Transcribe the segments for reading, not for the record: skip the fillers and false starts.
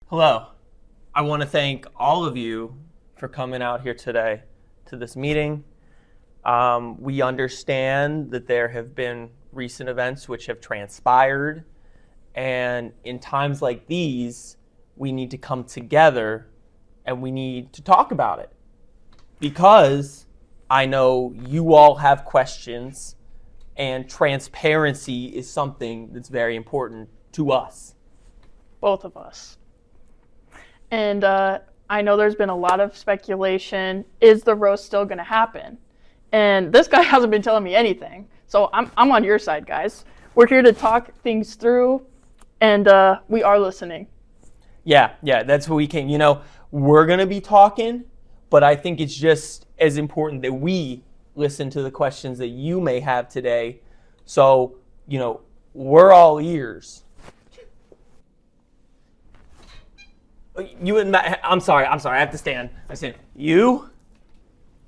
Hello. I want to thank all of you for coming out here today to this meeting. We understand that there have been recent events which have transpired, and in times like these, we need to come together and we need to talk about it. Because I know you all have questions, and transparency is something that's very important to us. Both of us. And I know there's been a lot of speculation. Is the roast still going to happen? And this guy hasn't been telling me anything. So I'm on your side, guys. We're here to talk things through, and we are listening. Yeah, that's what we came. We're going to be talking, but I think it's just as important that we listen to the questions that you may have today. So, we're all ears. You and Matt, I'm sorry, I have to stand. I said, you?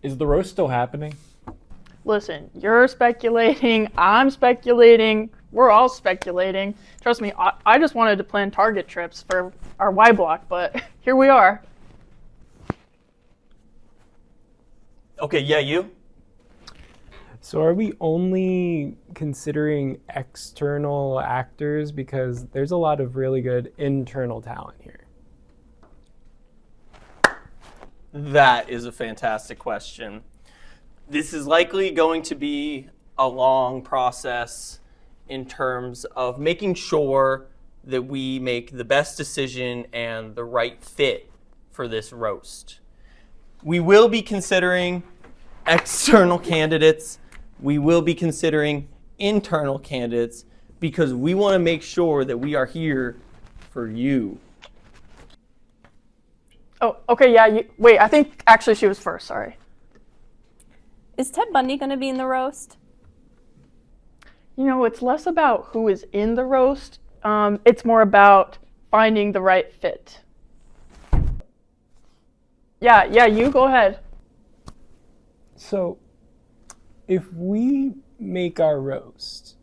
Is the roast still happening? Listen, you're speculating, I'm speculating, we're all speculating. Trust me, I just wanted to plan target trips for our Y block, but here we are. Okay, yeah, you? So are we only considering external actors? Because there's a lot of really good internal talent here. That is a fantastic question. This is likely going to be a long process in terms of making sure that we make the best decision and the right fit for this roast. We will be considering external candidates. We will be considering internal candidates because we want to make sure that we are here for you. Oh, okay, yeah, wait, I think actually she was first, sorry. Is Ted Bundy going to be in the roast? It's less about who is in the roast. It's more about finding the right fit. Yeah, you go ahead. So if we make our roast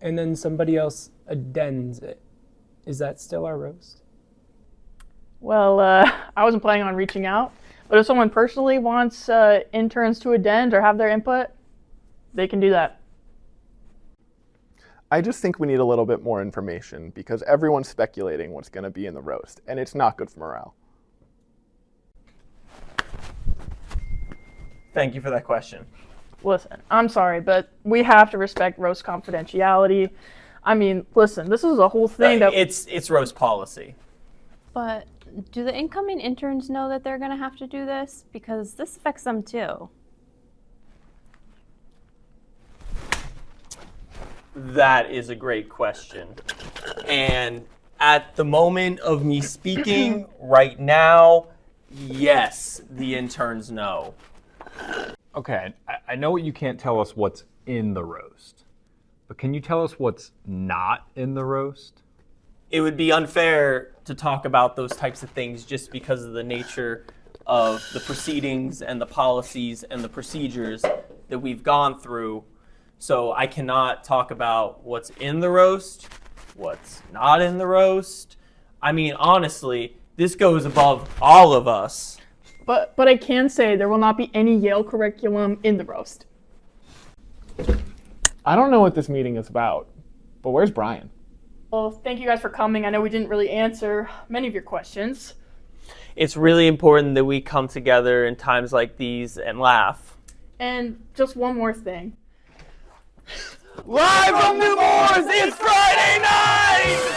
and then somebody else addends it, is that still our roast? Well, I wasn't planning on reaching out, but if someone personally wants interns to addend or have their input, they can do that. I just think we need a little bit more information because everyone's speculating what's going to be in the roast, and it's not good for morale. Thank you for that question. Listen, I'm sorry, but we have to respect roast confidentiality. I mean, listen, this is a whole thing that... It's roast policy. But do the incoming interns know that they're going to have to do this? Because this affects them too. That is a great question. And at the moment of me speaking right now, yes, the interns know. Okay, I know you can't tell us what's in the roast, but can you tell us what's not in the roast? It would be unfair to talk about those types of things just because of the nature of the proceedings and the policies and the procedures that we've gone through. So I cannot talk about what's in the roast, what's not in the roast. I mean, honestly, this goes above all of us. But I can say there will not be any Yale curriculum in the roast. I don't know what this meeting is about, but where's Brian? Well, thank you guys for coming. I know we didn't really answer many of your questions. It's really important that we come together in times like these and laugh. And just one more thing. Live from New Moors, it's Friday night!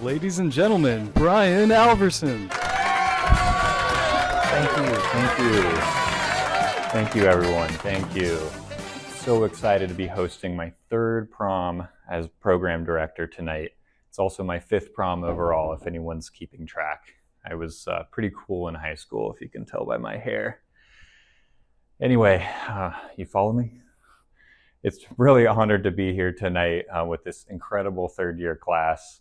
ladies and gentlemen, Brian Alverson. Thank you, everyone. Thank you. So excited to be hosting my third prom as program director tonight. It's also my fifth prom overall, if anyone's keeping track. I was pretty cool in high school, if you can tell by my hair. Anyway, you follow me? It's really honored to be here tonight with this incredible third-year class.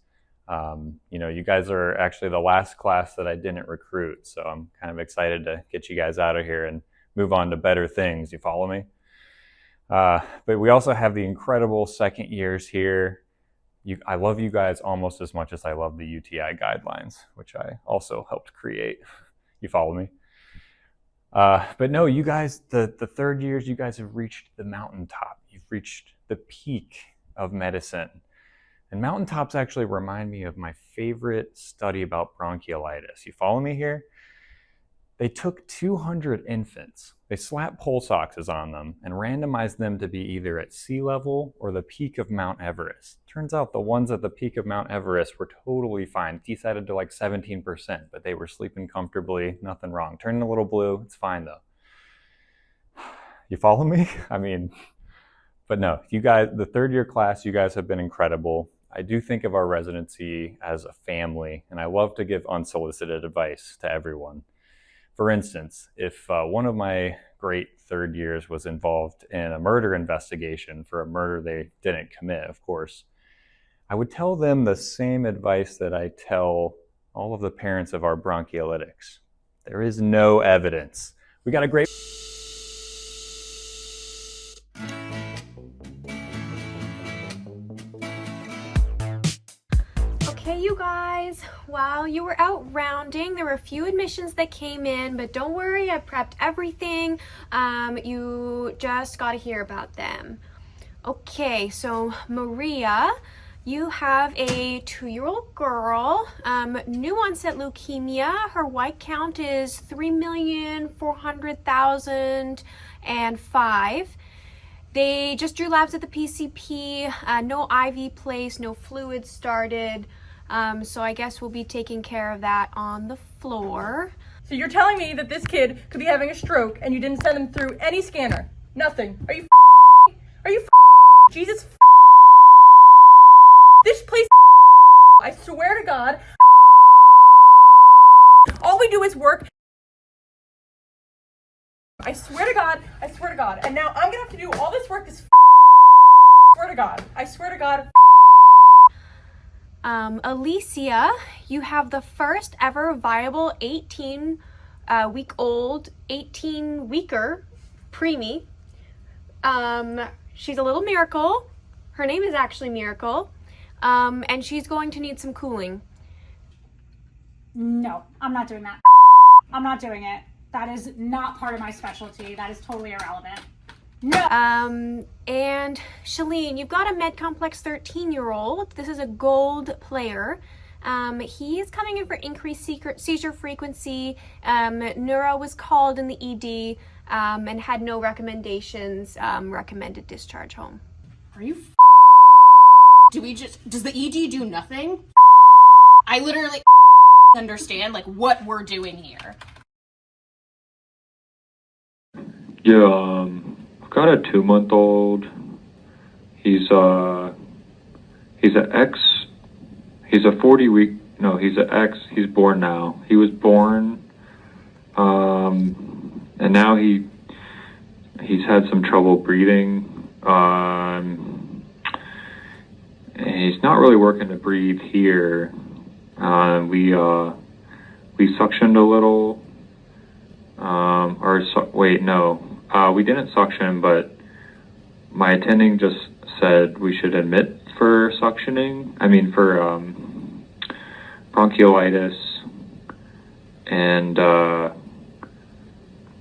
You guys are actually the last class that I didn't recruit, so I'm kind of excited to get you guys out of here and move on to better things. You follow me? But we also have the incredible second years here. I love you guys almost as much as I love the UTI guidelines, which I also helped create. You follow me? But no, you guys, the third years, you guys have reached the mountaintop. You've reached the peak of medicine. And mountaintops actually remind me of my favorite study about bronchiolitis. You follow me here? They took 200 infants, they slapped pulse oxes on them, and randomized them to be either at sea level or the peak of Mount Everest. Turns out the ones at the peak of Mount Everest were totally fine, decided to like 17%, but they were sleeping comfortably, nothing wrong. Turning a little blue, it's fine though. You follow me? But no, you guys, the third year class, you guys have been incredible. I do think of our residency as a family, and I love to give unsolicited advice to everyone. For instance, if one of my great third years was involved in a murder investigation for a murder they didn't commit, of course, I would tell them the same advice that I tell all of the parents of our bronchiolytics. There is no evidence. We got a great... Okay, you guys, while you were out rounding, there were a few admissions that came in, but don't worry, I prepped everything. You just got to hear about them. Okay, so Maria, you have a 2-year-old girl, new onset leukemia. Her white count is 3,400,005. They just drew labs at the PCP, no IV placed, no fluids started. So I guess we'll be taking care of that on the floor. So you're telling me that this kid could be having a stroke and you didn't send him through any scanner? Nothing. Are you Jesus this place I swear to God, all we do is work. I swear to God, and now I'm gonna have to do all this work this I swear to God. Alicia, you have the first ever viable 18-weeker preemie. She's a little miracle. Her name is actually Miracle. And she's going to need some cooling. No, I'm not doing that. I'm not doing it. That is not part of my specialty. That is totally irrelevant. No. And Shalene, you've got a Med Complex 13-year-old. This is a gold player. He's coming in for increased seizure frequency. Neuro was called in the ED and had no recommendations, recommended discharge home. Are you does the ED do nothing? I literally understand like what we're doing here. Yeah, I've got a 2-month-old. He's a 40-week, no, he's an X, he's born now. He was born, and now he's had some trouble breathing. And he's not really working to breathe here. We suctioned a little, we didn't suction, but my attending just said we should admit for suctioning. For bronchiolitis, and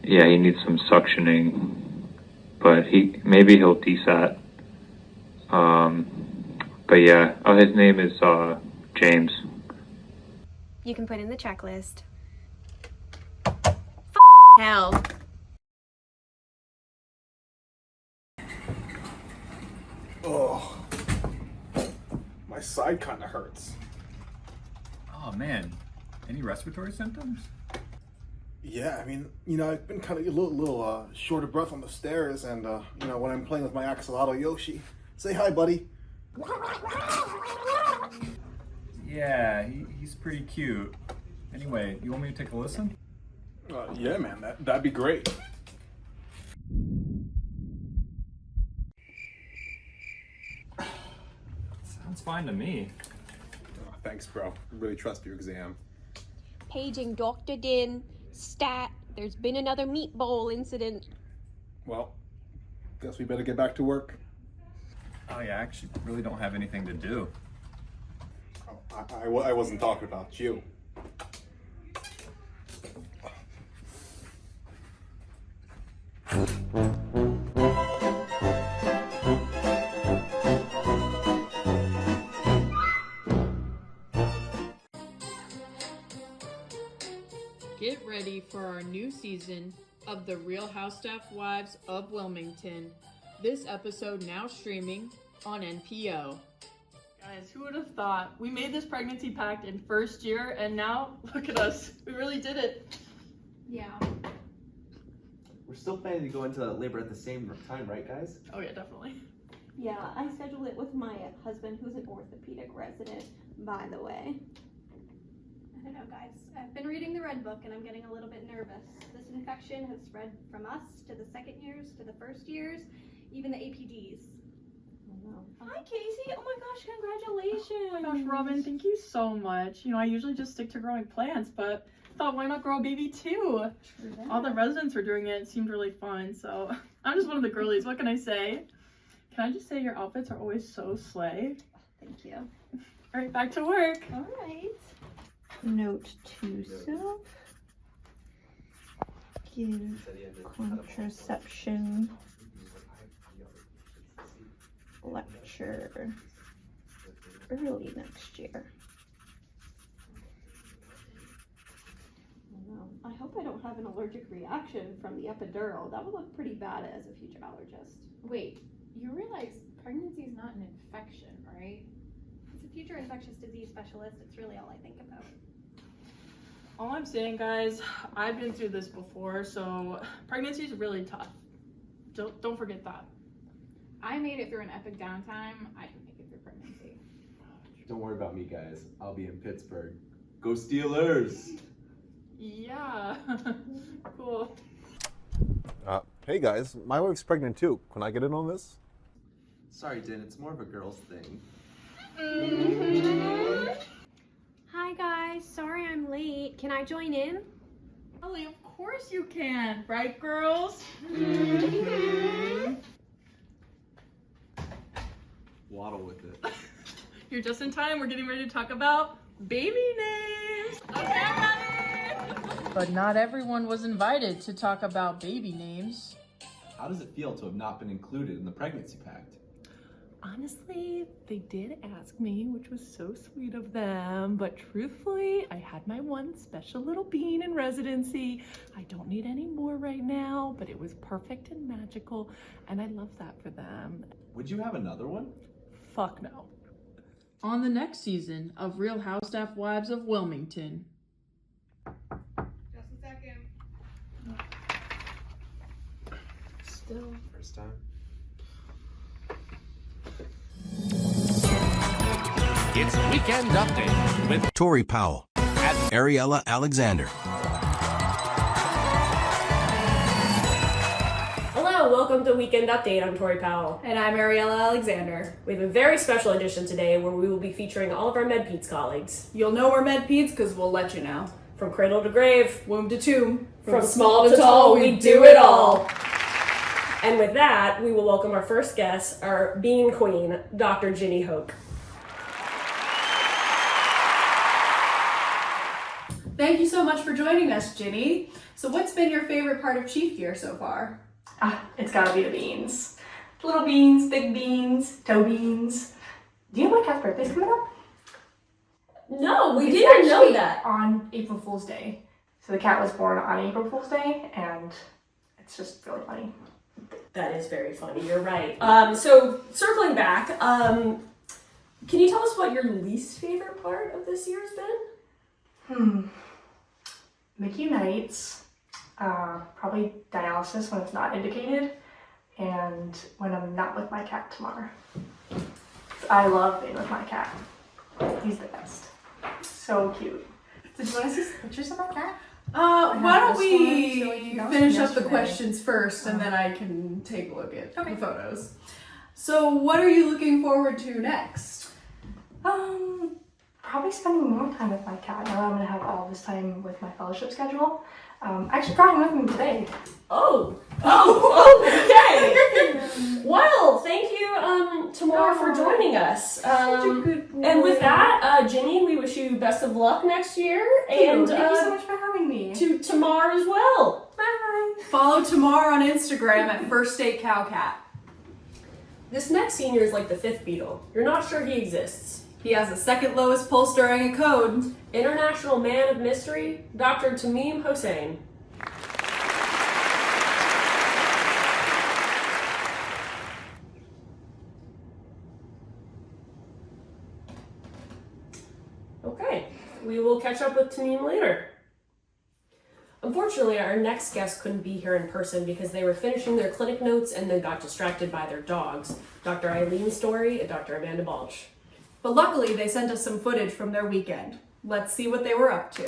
he needs some suctioning, but maybe he'll desat. His name is James. You can put in the checklist. Hell. Oh, my side kind of hurts. Oh man, any respiratory symptoms? Yeah, I mean, I've been kind of a little short of breath on the stairs, and when I'm playing with my axolotl Yoshi. Say hi, buddy. Yeah, he's pretty cute. Anyway, you want me to take a listen? Yeah, man, that'd be great. Sounds fine to me. Thanks, bro. Really trust your exam. Paging Dr. Din. Stat. There's been another meat bowl incident. Well, guess we better get back to work. Oh yeah, I actually really don't have anything to do. I wasn't talking about you. Get ready for our new season of The Real Housewives of Wilmington. This episode now streaming on NPO. Guys, who would have thought? We made this pregnancy pact in first year, and now look at us. We really did it. Yeah. We're still planning to go into labor at the same time, right, guys? Oh yeah, definitely. Yeah, I scheduled it with my husband, who's an orthopedic resident, by the way. I don't know, guys. I've been reading the Red Book and I'm getting a little bit nervous. This infection has spread from us to the second years, to the first years, even the APDs. Hi, Casey. Oh my gosh, congratulations. Oh my gosh, Robin, thank you so much. I usually just stick to growing plants, but thought why not grow a baby too? All the residents were doing it. It seemed really fun, so I'm just one of the girlies. What can I say? Can I just say your outfits are always so slay? Thank you. All right, back to work. All right. Note to self. Give contraception lecture early next year. I hope I don't have an allergic reaction from the epidural. That would look pretty bad as a future allergist. Wait, you realize pregnancy is not an infection, right? As a future infectious disease specialist, it's really all I think about. All I'm saying, guys, I've been through this before, so pregnancy is really tough. Don't forget that. I made it through an epic downtime. I can make it through pregnancy. Don't worry about me, guys. I'll be in Pittsburgh. Go Steelers! Yeah. Cool. Hey guys, my wife's pregnant too. Can I get in on this? Sorry, Din, it's more of a girl's thing. Hi guys, sorry I'm late. Can I join in? Ellie, of course you can, right girls? Waddle with it. You're just in time. We're getting ready to talk about baby names. Okay, ready? But not everyone was invited to talk about baby names. How does it feel to have not been included in the pregnancy pact? Honestly, they did ask me, which was so sweet of them, but truthfully, I had my one special little bean in residency. I don't need any more right now, but it was perfect and magical, and I love that for them. Would you have another one? Fuck no. On the next season of Real Housewives of Wilmington. Just a second. Still. First time. It's Weekend Update with Tori Powell and Ariella Alexander. Hello, welcome to Weekend Update. I'm Tori Powell. And I'm Ariella Alexander. We have a very special edition today where we will be featuring all of our MedPeds colleagues. You'll know we're MedPeds because we'll let you know. From cradle to grave, womb to tomb, from small to tall, we do it all. And with that, we will welcome our first guest, our Bean Queen, Dr. Ginny Hoke. Thank you so much for joining us, Ginny. So what's been your favorite part of Chief Gear so far? It's gotta be the beans. Little beans, big beans, toe beans. Do you know my cat's birthday's coming up? No, we It's didn't know actually that. On April Fool's Day. So the cat was born on April Fool's Day, and it's just really funny. That is very funny, you're right. So circling back, can you tell us what your least favorite part of this year has been? Mickey nights, probably dialysis when it's not indicated, and when I'm not with my cat tomorrow. I love being with my cat. He's the best. So cute. Did you want to see some pictures of my cat? Why don't this we one, so you know, finish up the yesterday. questions first and then I can take a look at the photos. So what are you looking forward to next? Probably spending more time with my cat now that I'm gonna have all this time with my fellowship schedule. I actually brought him with me today. Okay. Well, thank you, Tamara, for joining us. And with that, Ginny, we wish you best of luck next year. And Thank you so much for having me. To Tamar as well. Bye. Follow Tamar on Instagram at First Date Cow Cat. This next senior is like the fifth Beatle. You're not sure he exists. He has the second lowest pulse during a code. International man of mystery, Dr. Tamim Hossein. Okay, we will catch up with Tamim later. Unfortunately, our next guest couldn't be here in person because they were finishing their clinic notes and then got distracted by their dogs, Dr. Eileen Story and Dr. Amanda Balch. But luckily, they sent us some footage from their weekend. Let's see what they were up to.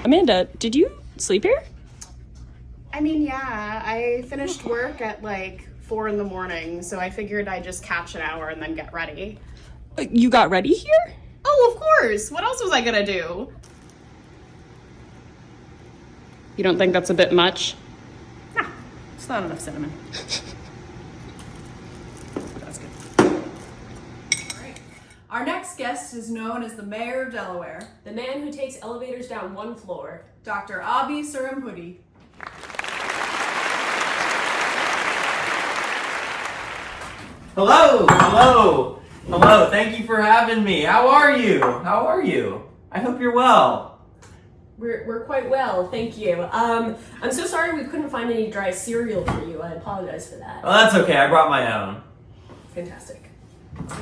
Amanda, did you sleep here? I mean, yeah, I finished work at like 4 in the morning, so I figured I'd just catch an hour and then get ready. You got ready here? Oh, of course! What else was I gonna do? You don't think that's a bit much? Nah, it's not enough cinnamon. That's good. Our next guest is known as the Mayor of Delaware, The man who takes elevators down one floor. Dr. Abi Surumhudi. Hello, hello, hello. Thank you for having me. How are you? How are you? I hope you're well. We're quite well, thank you. I'm so sorry we couldn't find any dry cereal for you. I apologize for that. Well, that's okay. I brought my own. Fantastic.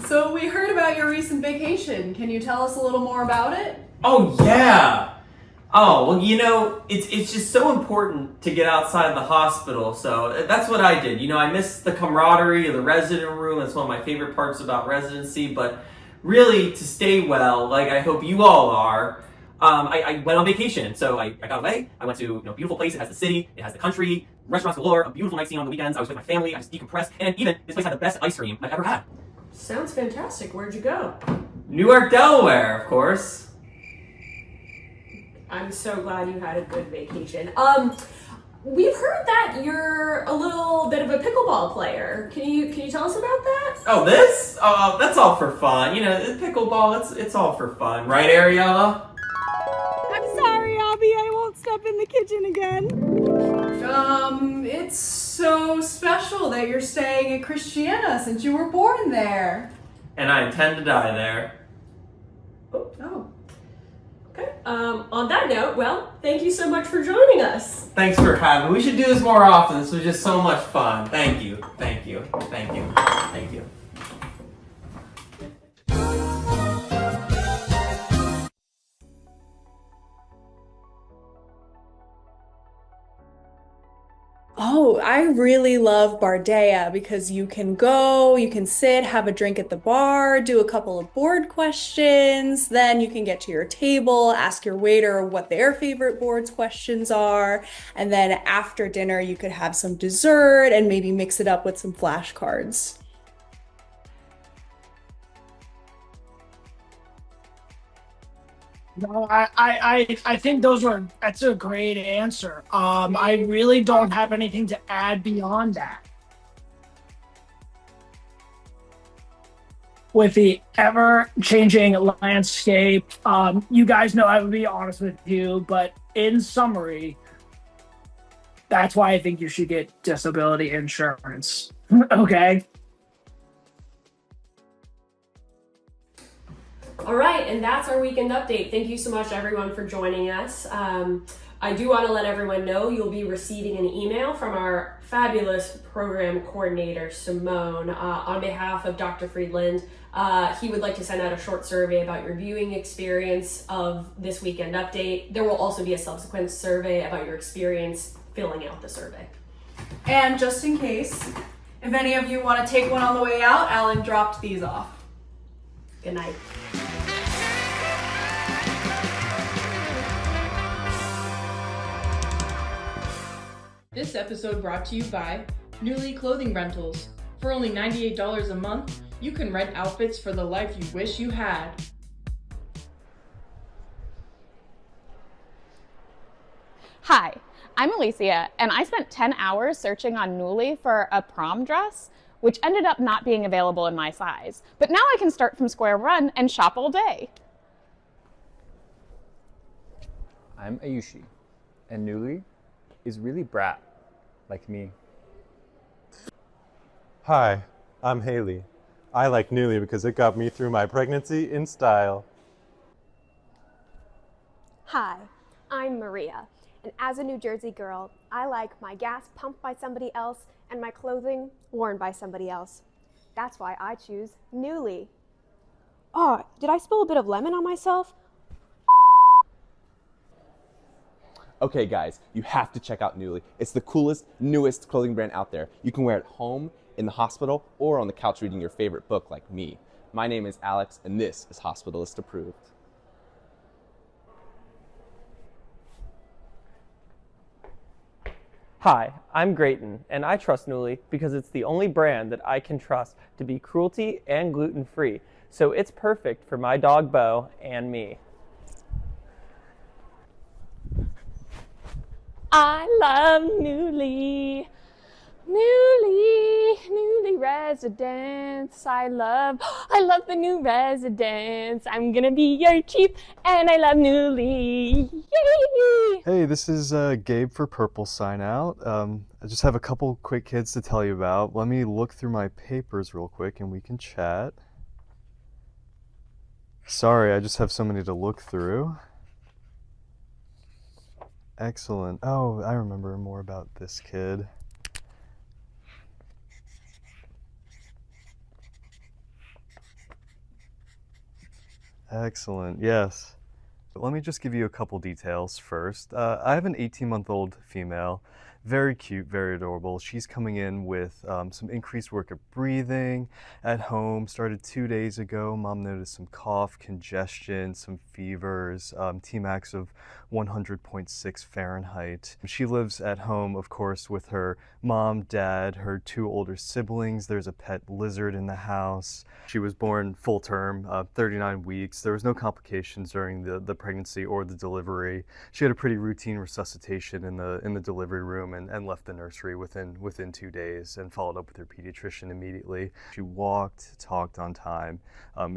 So we heard about your recent vacation. Can you tell us a little more about it? Oh, yeah. Oh, well, you know, it's just so important to get outside the hospital. So that's what I did. You know, I miss the camaraderie of the resident room. That's one of my favorite parts about residency. But really, to stay well, like I hope you all are, I went on vacation. So I got away. I went to a beautiful place. It has the city. It has the country. Restaurants galore. A beautiful night scene on the weekends. I was with my family. I just decompressed. And even this place had the best ice cream I've ever had. Sounds fantastic. Where'd you go? Newark, Delaware, of course. I'm so glad you had a good vacation. We've heard that you're a little bit of a pickleball player. Can you tell us about that? Oh, this? Oh, that's all for fun. You know, pickleball, it's all for fun. Right, Ariella? I'm sorry, Abby, I won't step in the kitchen again. It's so special that you're staying at Christiana since you were born there. And I intend to die there. Oh. Okay. On that note, well, thank you so much for joining us. Thanks for having me. We should do this more often. This was just so much fun. Thank you. Thank you. Thank you. Thank you. Oh, I really love Bardea because you can go, you can sit, have a drink at the bar, do a couple of board questions, then you can get to your table, ask your waiter what their favorite boards questions are, and then after dinner you could have some dessert and maybe mix it up with some flashcards. No, I think that's a great answer. I really don't have anything to add beyond that. With the ever-changing landscape, you guys know I would be honest with you, but in summary, that's why I think you should get disability insurance. Okay? All right, and that's our weekend update. Thank you so much, everyone, for joining us. I do want to let everyone know you'll be receiving an email from our fabulous program coordinator, Simone, on behalf of Dr. Friedland. He would like to send out a short survey about your viewing experience of this weekend update. There will also be a subsequent survey about your experience filling out the survey. And just in case, if any of you want to take one on the way out, Alan dropped these off. Good night. This episode brought to you by Newly Clothing Rentals. For only $98 a month, you can rent outfits for the life you wish you had. Hi, I'm Alicia, and I spent 10 hours searching on Newly for a prom dress, which ended up not being available in my size. But now I can start from square one and shop all day. I'm Ayushi, and Newly is really brat, like me. Hi, I'm Haley. I like Newly because it got me through my pregnancy in style. Hi, I'm Maria, and as a New Jersey girl, I like my gas pumped by somebody else and my clothing worn by somebody else. That's why I choose Newly. Oh, did I spill a bit of lemon on myself? Okay guys, you have to check out Newly. It's the coolest, newest clothing brand out there. You can wear it home, in the hospital, or on the couch reading your favorite book like me. My name is Alex, and this is Hospitalist Approved. Hi, I'm Grayton, and I trust Newly because it's the only brand that I can trust to be cruelty and gluten-free, so it's perfect for my dog Bo and me. I love Newly. Newly residence. I love the new residence. I'm gonna be your chief, and I love Newly. Yay! Hey, this is Gabe for Purple Sign Out. I just have a couple quick kids to tell you about. Let me look through my papers real quick and we can chat. Sorry, I just have so many to look through. Excellent. Oh, I remember more about this kid. Excellent, yes. Let me just give you a couple details first. I have an 18-month-old female, very cute, very adorable. She's coming in with some increased work of breathing at home, started 2 days ago. Mom noticed some cough, congestion, some fevers, Tmax of 100.6 Fahrenheit. She lives at home, of course, with her mom, dad, her 2 older siblings. There's a pet lizard in the house. She was born full term, 39 weeks. There was no complications during the pregnancy or the delivery. She had a pretty routine resuscitation in the delivery room and left the nursery within 2 days and followed up with her pediatrician immediately. She walked, talked on time,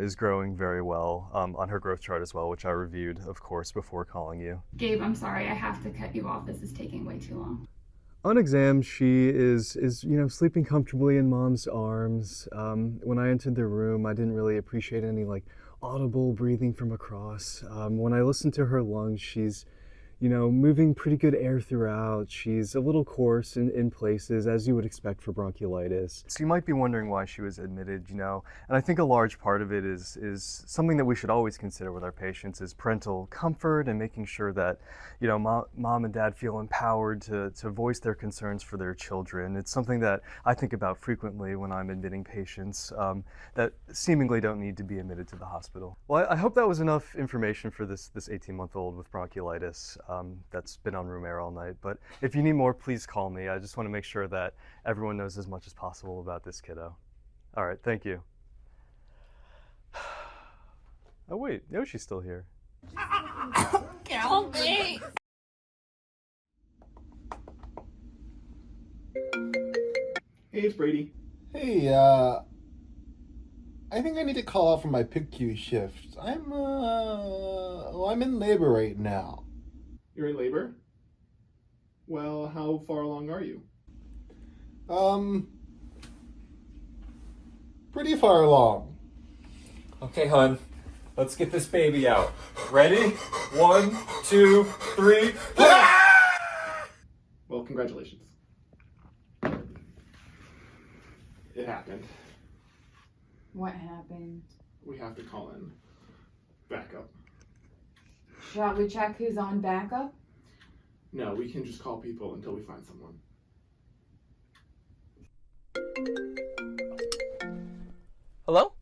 is growing very well on her growth chart as well, which I reviewed, of course, before calling you. Gabe, I'm sorry, I have to cut you off. This is taking way too long. On exam, she is sleeping comfortably in mom's arms. When I entered the room, I didn't really appreciate any audible breathing from across. When I listened to her lungs, she's moving pretty good air throughout. She's a little coarse in places, as you would expect for bronchiolitis. So you might be wondering why she was admitted, and I think a large part of it is something that we should always consider with our patients is parental comfort and making sure that, mom and dad feel empowered to voice their concerns for their children. It's something that I think about frequently when I'm admitting patients that seemingly don't need to be admitted to the hospital. Well, I hope that was enough information for this 18-month-old with bronchiolitis. That's been on room air all night, but if you need more, please call me. I just want to make sure that everyone knows as much as possible about this kiddo. All right, thank you. Oh wait, Yoshi's still here. Help me! Hey, it's Brady. Hey, I think I need to call out for my PGY shift. I'm in labor right now. You're in labor? Well, how far along are you? Pretty far along. Okay, hun, let's get this baby out. Ready? 1, 2, 3. Well, congratulations. It happened. What happened? We have to call in backup. Shall we check who's on backup? No, we can just call people until we find someone. Hello?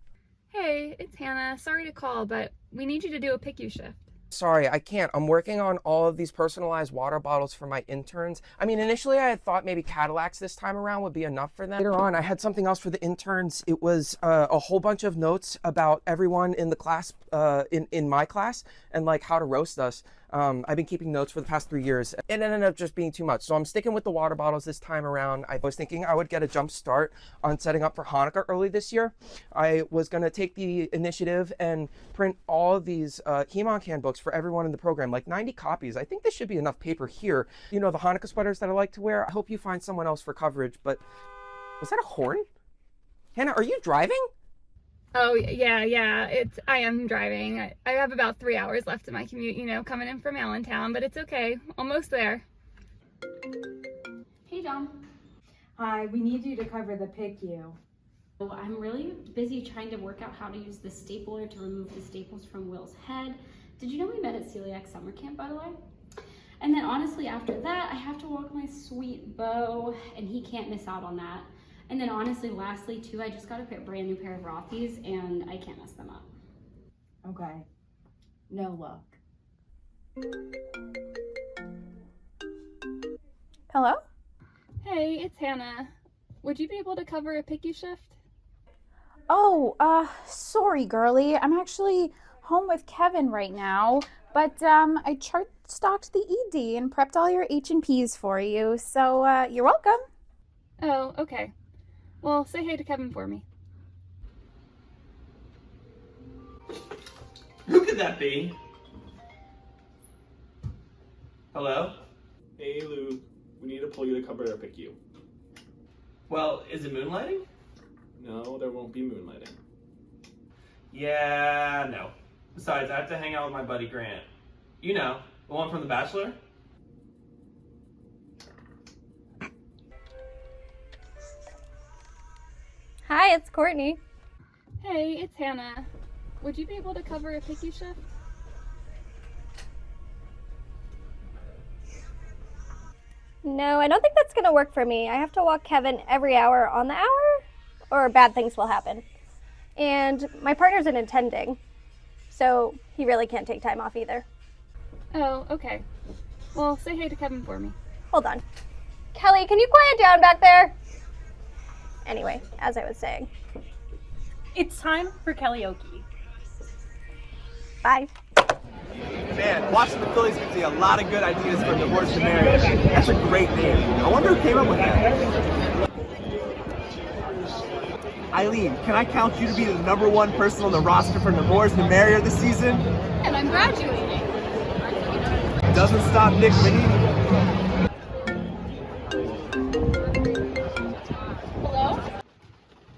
Hey, it's Hannah. Sorry to call, but we need you to do a PICU shift. Sorry, I can't. I'm working on all of these personalized water bottles for my interns. I mean, initially I had thought maybe Cadillacs this time around would be enough for them. Later on, I had something else for the interns. It was a whole bunch of notes about everyone in the class, in my class, and like how to roast us. I've been keeping notes for the past 3 years. It ended up just being too much. So I'm sticking with the water bottles this time around. I was thinking I would get a jump start on setting up for Hanukkah early this year. I was gonna take the initiative and print all of these Hemonc handbooks for everyone in the program, like 90 copies. I think this should be enough paper here. You know, the Hanukkah sweaters that I like to wear. I hope you find someone else for coverage, but was that a horn? Hannah, are you driving? Oh, yeah. I am driving. I have about 3 hours left of my commute, coming in from Allentown, but it's okay. Almost there. Hey, John. Hi, we need you to cover the PICU. I'm really busy trying to work out how to use the stapler to remove the staples from Will's head. Did you know we met at celiac summer camp, by the way? And then honestly, after that, I have to walk my sweet Beau, and he can't miss out on that. And then honestly, lastly too, I just got a brand new pair of Rothy's and I can't mess them up. Okay. No luck. Hello? Hey, it's Hannah. Would you be able to cover a PICU shift? Oh, sorry, girly. I'm actually home with Kevin right now, but I chart stocked the ED and prepped all your H&Ps for you, so you're welcome. Oh, okay. Well, say hey to Kevin for me. Who could that be? Hello? Hey, Lou. We need to pull you to cover our PICU. Well, is it moonlighting? No, there won't be moonlighting. Yeah, no. Besides, I have to hang out with my buddy Grant. You know, the one from The Bachelor? Hi, it's Courtney. Hey, it's Hannah. Would you be able to cover a PICU shift? No, I don't think that's gonna work for me. I have to walk Kevin every hour on the hour, or bad things will happen. And my partner's in attending, so he really can't take time off either. Oh, okay. Well, say hey to Kevin for me. Hold on. Kelly, can you quiet down back there? Anyway, as I was saying. It's time for karaoke. Bye. Man, watching the Phillies gives me a lot of good ideas for Divorce to Marry. That's a great name. I wonder who came up with that. Eileen, can I count you to be the #1 person on the roster for Divorce to Marry this season? And I'm graduating. Doesn't stop Nick Manini. Hello?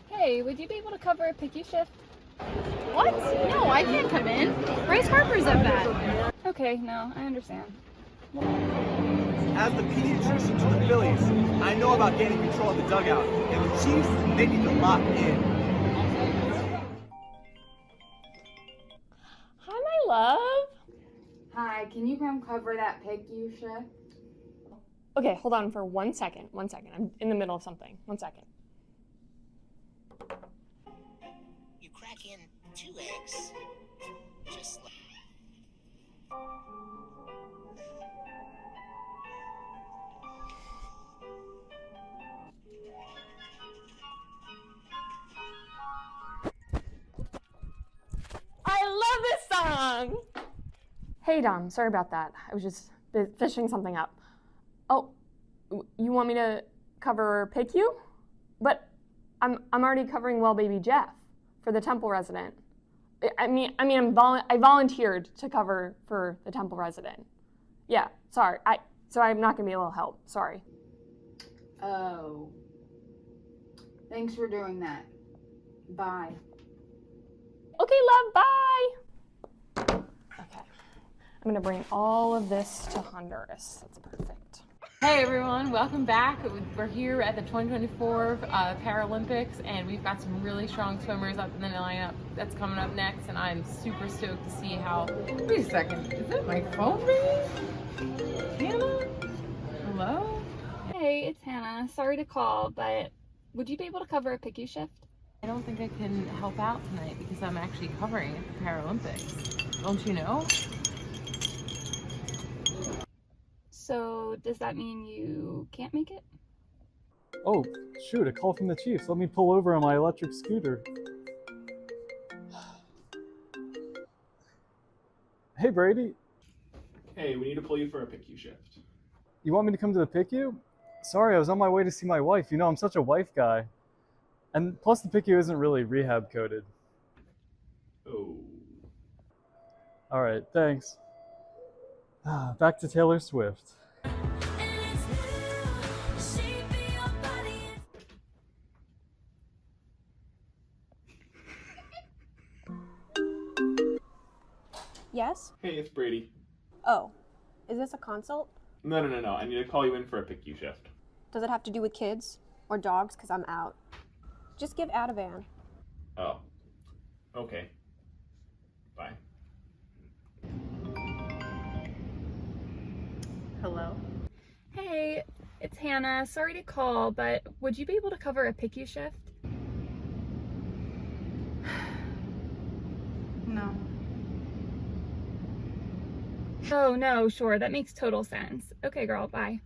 Hey, would you be able to cover a PICU shift? What? No, I can't come in. Bryce Harper's at that. Okay, no, I understand. As the pediatrician to the Phillies, I know about getting control of the dugout, and the Chiefs, they need to lock in. Hi, my love. Hi, can you come cover that PICU shift? Okay, hold on for 1 second. 1 second. I'm in the middle of something. 1 second. You crack in 2 eggs, just like... I love this song! Hey, Dom, sorry about that. I was just fishing something up. Oh, you want me to cover PICU? But I'm already covering well baby Jeff for the Temple resident. I volunteered to cover for the Temple resident. Yeah, sorry. So I'm not gonna be able to help. Sorry. Oh. Thanks for doing that. Bye. Okay, love, bye. Okay. I'm gonna bring all of this to Honduras. That's perfect. Hey everyone, welcome back. We're here at the 2024 Paralympics, and we've got some really strong swimmers up in the lineup that's coming up next, and I'm super stoked to see how... Wait a second, is that my phone ringing? Hannah? Hello? Hey, it's Hannah. Sorry to call, but would you be able to cover a PICU shift? I don't think I can help out tonight because I'm actually covering at the Paralympics. Don't you know? So does that mean you can't make it? Oh, shoot, a call from the Chiefs. Let me pull over on my electric scooter. Hey, Brady. Hey, we need to pull you for a PICU shift. You want me to come to the PICU? Sorry, I was on my way to see my wife. You know, I'm such a wife guy. And plus the PICU isn't really rehab coded. Oh. All right, thanks. Back to Taylor Swift. Yes? Hey, it's Brady. Oh, is this a consult? No. I need to call you in for a PICU shift. Does it have to do with kids or dogs? Because I'm out. Just give Ativan. Oh. Okay. Bye. Hello? Hey, it's Hannah. Sorry to call, but would you be able to cover a PICU shift? No. Oh, no, sure. That makes total sense. Okay, girl, bye.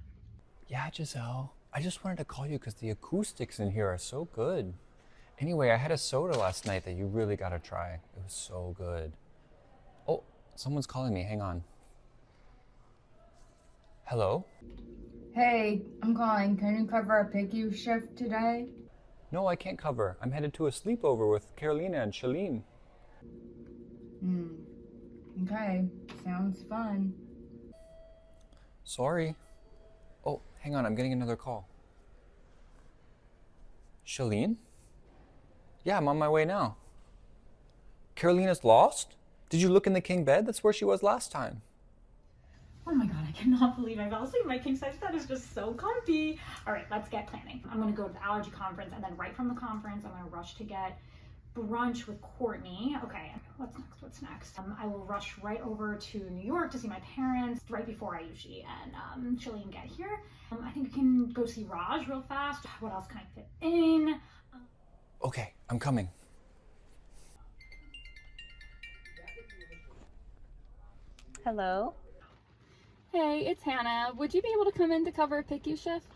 Yeah, Giselle. I just wanted to call you because the acoustics in here are so good. Anyway, I had a soda last night that you really gotta try. It was so good. Oh, someone's calling me. Hang on. Hello? Hey, I'm calling. Can you cover a PICU shift today? No, I can't cover. I'm headed to a sleepover with Carolina and Shalene. Okay, sounds fun. Sorry. Oh, hang on. I'm getting another call. Shalene? Yeah, I'm on my way now. Carolina's lost? Did you look in the king bed? That's where she was last time. Oh my god, I cannot believe I fell asleep. My king size bed is just so comfy. All right, let's get planning. I'm gonna go to the allergy conference, and then right from the conference, I'm gonna rush to get brunch with Courtney. Okay, what's next? I will rush right over to New York to see my parents right before Ayushi and Shalene get here. I think we can go see Raj real fast. What else can I fit in? Okay, I'm coming. Hello? Hey, it's Hannah. Would you be able to come in to cover a PICU shift?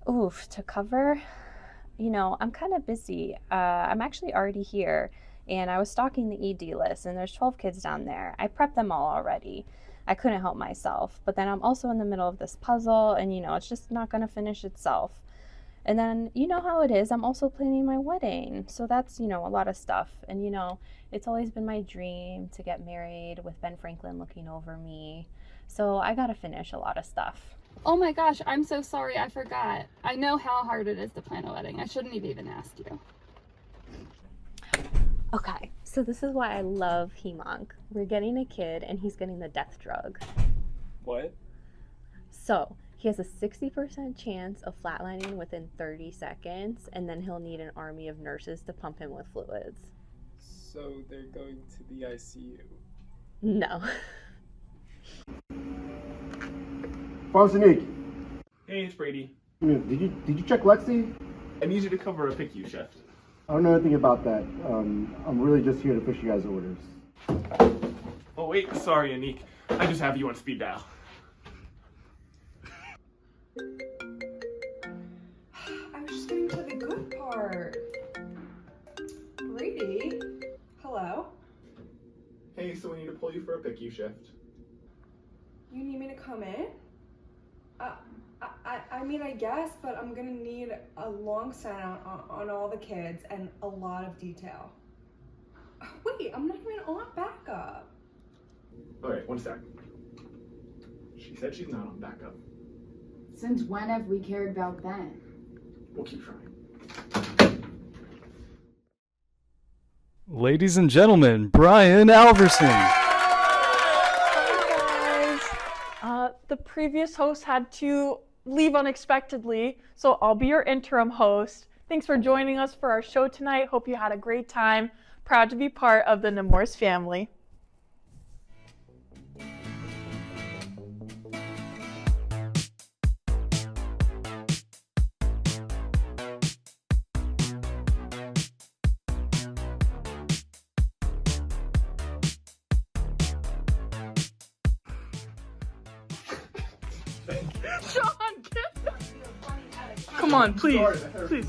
Oof, to cover? You know, I'm kind of busy. I'm actually already here, and I was stalking the ED list, and there's 12 kids down there. I prepped them all already. I couldn't help myself, but then I'm also in the middle of this puzzle, and you know, it's just not gonna finish itself. And then, you know how it is, I'm also planning my wedding. So that's, you know, a lot of stuff. And you know, it's always been my dream to get married with Ben Franklin looking over me. So I gotta finish a lot of stuff. Oh my gosh, I'm so sorry, I forgot. I know how hard it is to plan a wedding. I shouldn't have even asked you. Okay, so this is why I love Hemonk. We're getting a kid and he's getting the death drug. What? So he has a 60% chance of flatlining within 30 seconds, and then he'll need an army of nurses to pump him with fluids. So they're going to the ICU. No. Nick. Hey, it's Brady. Did you check Lexi? I need you to cover a PICU shift. I don't know anything about that. I'm really just here to push you guys' orders. Oh wait, sorry, Anik. I just have you on speed dial. I was just getting to the good part. Brady? Hello? Hey, so we need to pull you for a PICU shift. You need me to come in? I mean, I guess, but I'm gonna need a long sign on all the kids and a lot of detail. Wait, I'm not even on backup. Okay, one sec. She said she's not on backup. Since when have we cared about Ben? We'll keep trying. Ladies and gentlemen, Brian Alverson. The previous host had to leave unexpectedly, so I'll be your interim host. Thanks for joining us for our show tonight. Hope you had a great time. Proud to be part of the Nemours family. Come on, please. Please.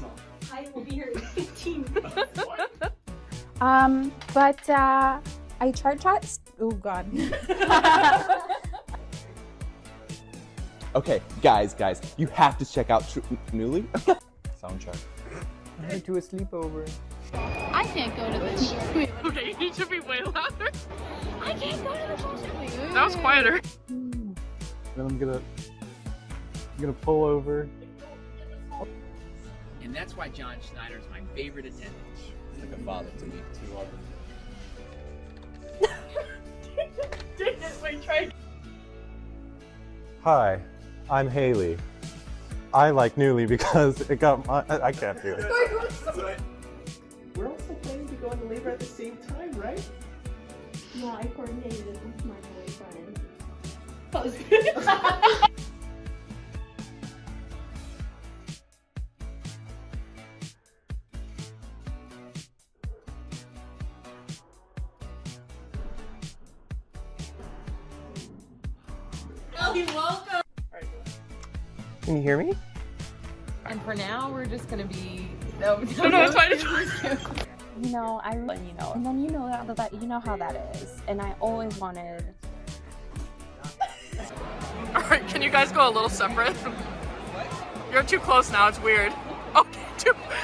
I will be here in 15 minutes. But I tried. Oh God. Okay, guys, you have to check out Newly. Sound check. I went to a sleepover. I can't go to this show. Okay, you need to be way louder. I can't go to the show. That was quieter. Then I'm gonna pull over. And that's why John Schneider is my favorite attendant. He's like a father to me. Wait, try. Hi, I'm Haley. I like Newly because it got my. I can't do it. We're also planning to go on labor at the same time, right? Yeah, I coordinated it with my boyfriend. Ellie, welcome. Can you hear me? And for now, we're just gonna be. No, it's fine. You know, and then you know that you know how that is, and I always wanted. All right, can you guys go a little separate? You're too close now. It's weird. Okay,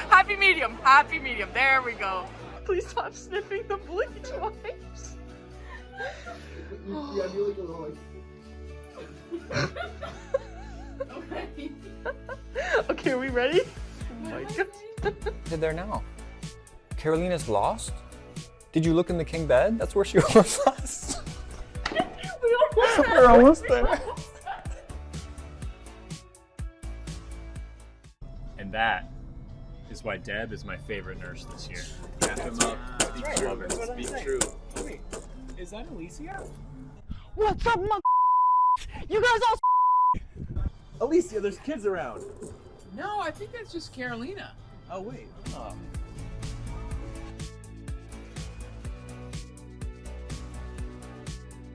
happy medium. Happy medium. There we go. Please stop sniffing the bleach wipes. Yeah, you look a little like. Okay. Okay, are we ready? Oh my God. Did there now? Carolina's lost? Did you look in the king bed? That's where she was lost. We're almost there. And that is why Deb is my favorite nurse this year. Wrap him up. I love her. Speak true. Wait, is that Alicia? What's up, my? You guys all. Alicia, there's kids around. No, I think that's just Carolina. Oh wait.